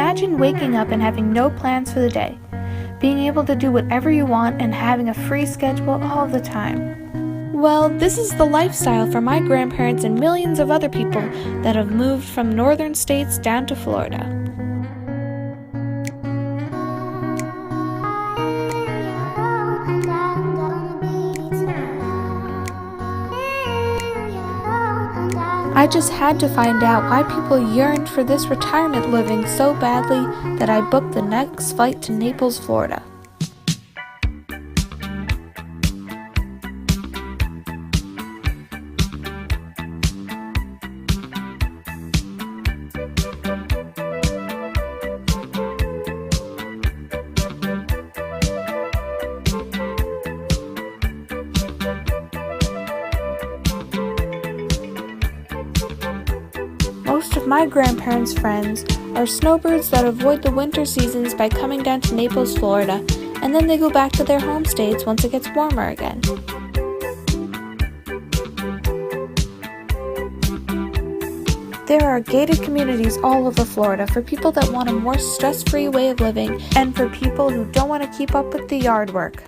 Imagine waking up and having no plans for the day, being able to do whatever you want and having a free schedule all the time. Well, this is the lifestyle for my grandparents and millions of other people that have moved from northern states down to Florida. I just had to find out why people yearned for this retirement living so badly that I booked the next flight to Naples, Florida. Most of my grandparents' friends are snowbirds that avoid the winter seasons by coming down to Naples, Florida, and then they go back to their home states once it gets warmer again. There are gated communities all over Florida for people that want a more stress-free way of living and for people who don't want to keep up with the yard work.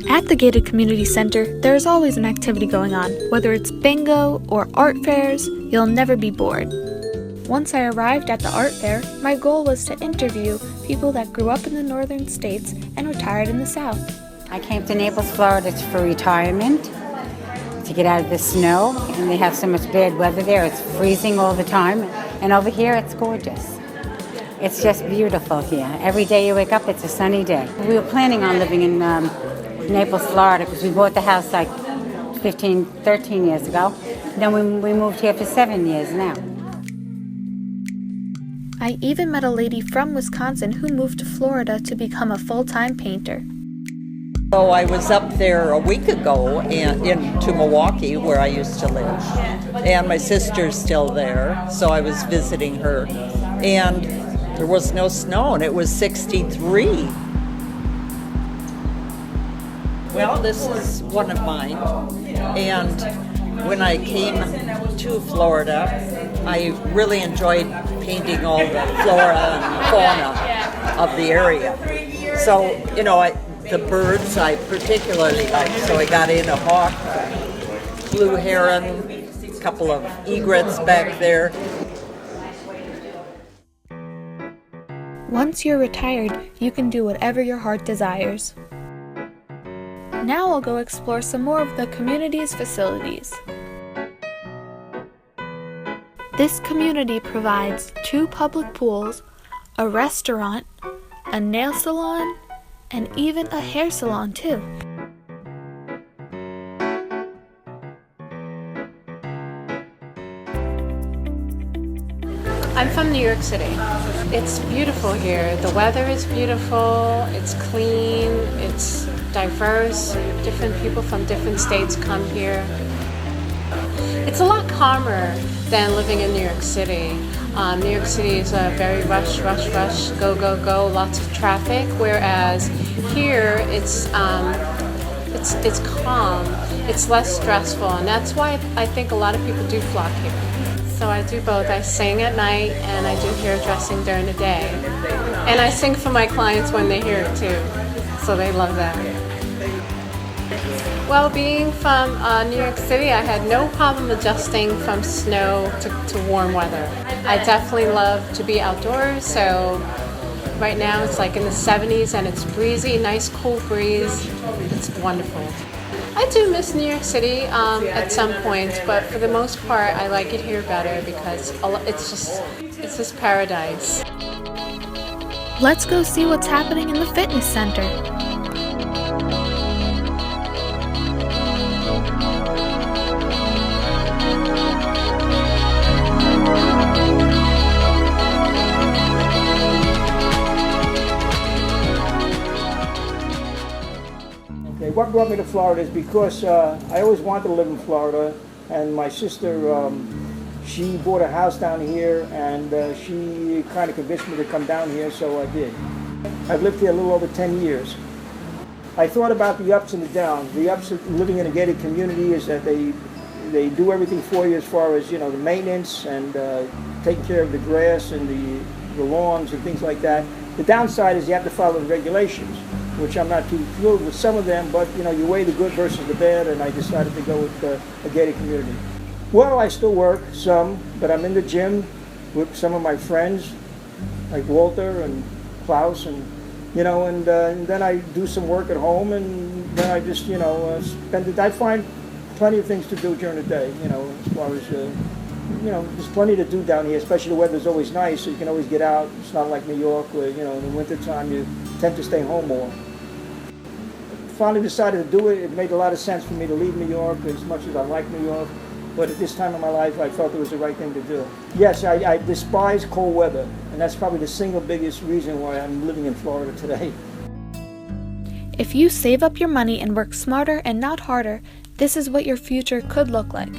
At the gated community center, there is always an activity going on. Whether it's bingo or art fairs, you'll never be bored. Once I arrived at the art fair, my goal was to interview people that grew up in the northern states and retired in the south. I came to Naples, Florida for retirement, to get out of the snow, and they have so much bad weather there. It's freezing all the time, and over here it's gorgeous. It's just beautiful here. Every day you wake up, it's a sunny day. We were planning on living in Naples, Florida, because we bought the house like 13 years ago. Then we moved here for 7 years now. I even met a lady from Wisconsin who moved to Florida to become a full-time painter. So I was up there a week ago into Milwaukee, where I used to live, and my sister's still there, so I was visiting her. And there was no snow, and it was 63. Well, this is one of mine, and when I came to Florida, I really enjoyed painting all the flora and fauna of the area. So, the birds I particularly like, so I got in a hawk, blue heron, a couple of egrets back there. Once you're retired, you can do whatever your heart desires. Now I'll go explore some more of the community's facilities. This community provides 2 public pools, a restaurant, a nail salon, and even a hair salon too. I'm from New York City. It's beautiful here. The weather is beautiful, it's clean, it's diverse. Different people from different states come here. It's a lot calmer than living in New York City. New York City is a very rush, go, lots of traffic, whereas here it's calm, it's less stressful, and that's why I think a lot of people do flock here. So I do both. I sing at night and I do hairdressing during the day. And I sing for my clients when they hear it too, so they love that. Well, being from New York City, I had no problem adjusting from snow to warm weather. I definitely love to be outdoors, so right now it's like in the 70s and it's breezy, nice cool breeze. It's wonderful. I do miss New York City at some points, but for the most part, I like it here better because it's just paradise. Let's go see what's happening in the fitness center. What brought me to Florida is because I always wanted to live in Florida, and my sister, she bought a house down here, and she kind of convinced me to come down here, so I did. I've lived here a little over 10 years. I thought about the ups and the downs. The ups of living in a gated community is that they do everything for you as far as, you know, the maintenance and taking care of the grass and the lawns and things like that. The downside is you have to follow the regulations, which I'm not too thrilled with some of them, but, you know, you weigh the good versus the bad, and I decided to go with a gated community. Well, I still work some, but I'm in the gym with some of my friends, like Walter and Klaus, and, you know, and then I do some work at home, and then I just, you know, spend it. I find plenty of things to do during the day, you know, as far as, you know, there's plenty to do down here, especially the weather's always nice, so you can always get out. It's not like New York where, you know, in the wintertime you tend to stay home more. Finally decided to do it. It made a lot of sense for me to leave New York as much as I like New York. But at this time in my life, I felt it was the right thing to do. Yes, I despise cold weather, and that's probably the single biggest reason why I'm living in Florida today. If you save up your money and work smarter and not harder, this is what your future could look like.